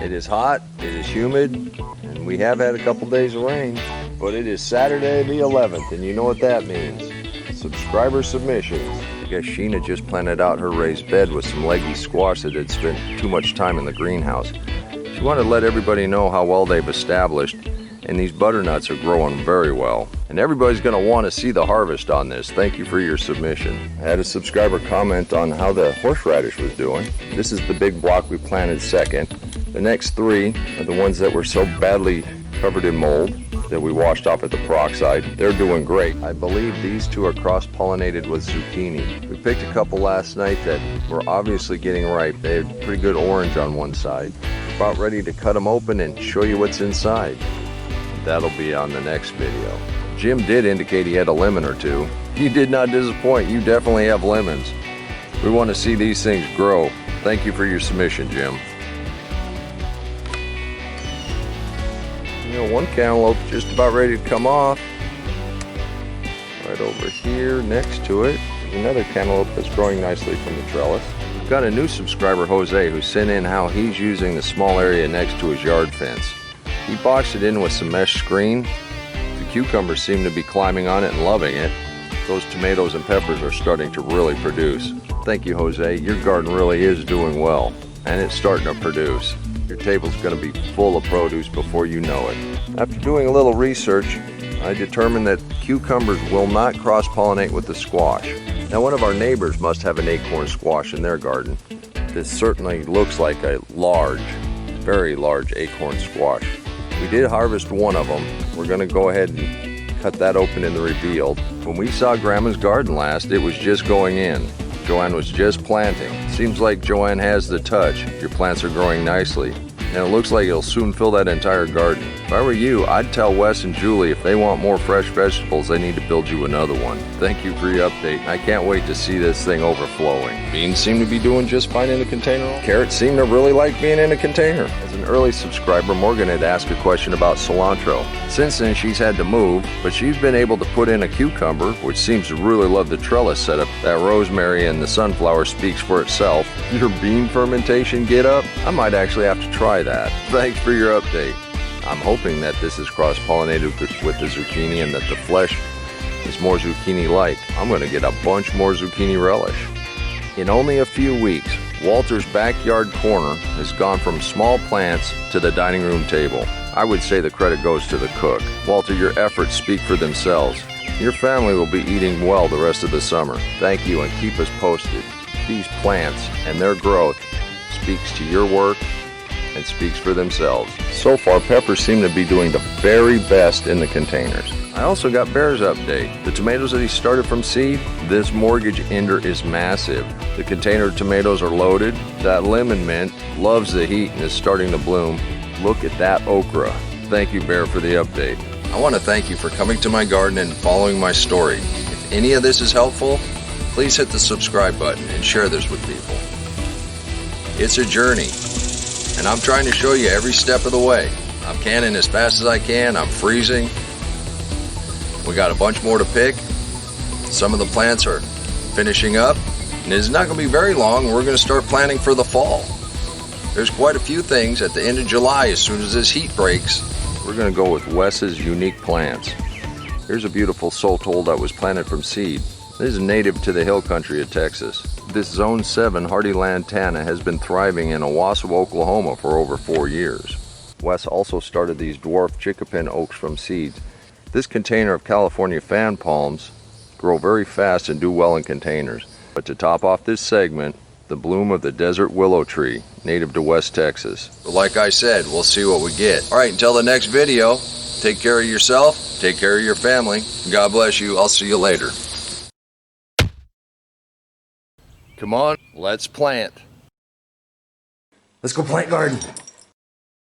It is hot, it is humid, and we have had a couple days of rain. But it is Saturday the 11th, and you know what that means. Subscriber submissions. I guess Sheena just planted out her raised bed with some leggy squash that had spent too much time in the greenhouse. She wanted to let everybody know how well they've established, and these butternuts are growing very well. And everybody's going to want to see the harvest on this. Thank you for your submission. I had a subscriber comment on how the horseradish was doing. This is the big block we planted second. The next three are the ones that were so badly covered in mold that we washed off at the peroxide. They're doing great. I believe these two are cross-pollinated with zucchini. We picked a couple last night that were obviously getting ripe. They had pretty good orange on one side. About ready to cut them open and show you what's inside. That'll be on the next video. Jim did indicate he had a lemon or two. You did not disappoint. You definitely have lemons. We want to see these things grow. Thank you for your submission, Jim. You know, one cantaloupe just about ready to come off. Right over here next to it, there's another cantaloupe that's growing nicely from the trellis. We've got a new subscriber, Jose, who sent in how he's using the small area next to his yard fence. He boxed it in with some mesh screen. The cucumbers seem to be climbing on it and loving it. Those tomatoes and peppers are starting to really produce. Thank you, Jose. Your garden really is doing well, and it's starting to produce. Your table's going to be full of produce before you know it. After doing a little research, I determined that cucumbers will not cross-pollinate with the squash. Now, one of our neighbors must have an acorn squash in their garden. This certainly looks like a large, very large acorn squash. We did harvest one of them. We're going to go ahead and cut that open in the reveal. When we saw Grandma's garden last, it was just going in. Joanne was just planting. Seems like Joanne has the touch. Your plants are growing nicely, and it looks like it'll soon fill that entire garden. If I were you, I'd tell Wes and Julie if they want more fresh vegetables, they need to build you another one. Thank you for your update. I can't wait to see this thing overflowing. Beans seem to be doing just fine in the container. Carrots seem to really like being in a container. As an early subscriber, Morgan had asked a question about cilantro. Since then, she's had to move, but she's been able to put in a cucumber, which seems to really love the trellis setup. That rosemary and the sunflower speaks for itself. Your bean fermentation get up? I might actually have to try that. Thanks for your update. I'm hoping that this is cross-pollinated with the zucchini and that the flesh is more zucchini-like. I'm going to get a bunch more zucchini relish. In only a few weeks, Walter's backyard corner has gone from small plants to the dining room table. I would say the credit goes to the cook. Walter, your efforts speak for themselves. Your family will be eating well the rest of the summer. Thank you, and keep us posted. These plants and their growth speaks to your work and speaks for themselves. So far, peppers seem to be doing the very best in the containers. I also got Bear's update. The tomatoes that he started from seed, this mortgage ender is massive. The container tomatoes are loaded. That lemon mint loves the heat and is starting to bloom. Look at that okra. Thank you, Bear, for the update. I want to thank you for coming to my garden and following my story. If any of this is helpful, please hit the subscribe button and share this with people. It's a journey, and I'm trying to show you every step of the way. I'm canning as fast as I can. I'm freezing. We got a bunch more to pick. Some of the plants are finishing up, and it's not going to be very long. We're going to start planting for the fall. There's quite a few things at the end of July. As soon as this heat breaks, we're going to go with Wes's unique plants. Here's a beautiful Sotol that was planted from seed. This is native to the hill country of Texas. This Zone 7 hardy lantana has been thriving in Owasso, Oklahoma for over 4 years. Wes also started these dwarf chickapin oaks from seeds. This container of California fan palms grow very fast and do well in containers. But to top off this segment, the bloom of the desert willow tree, native to West Texas. But like I said, we'll see what we get. All right, until the next video, take care of yourself, take care of your family. God bless you. I'll see you later. Come on, let's plant. Let's go plant garden.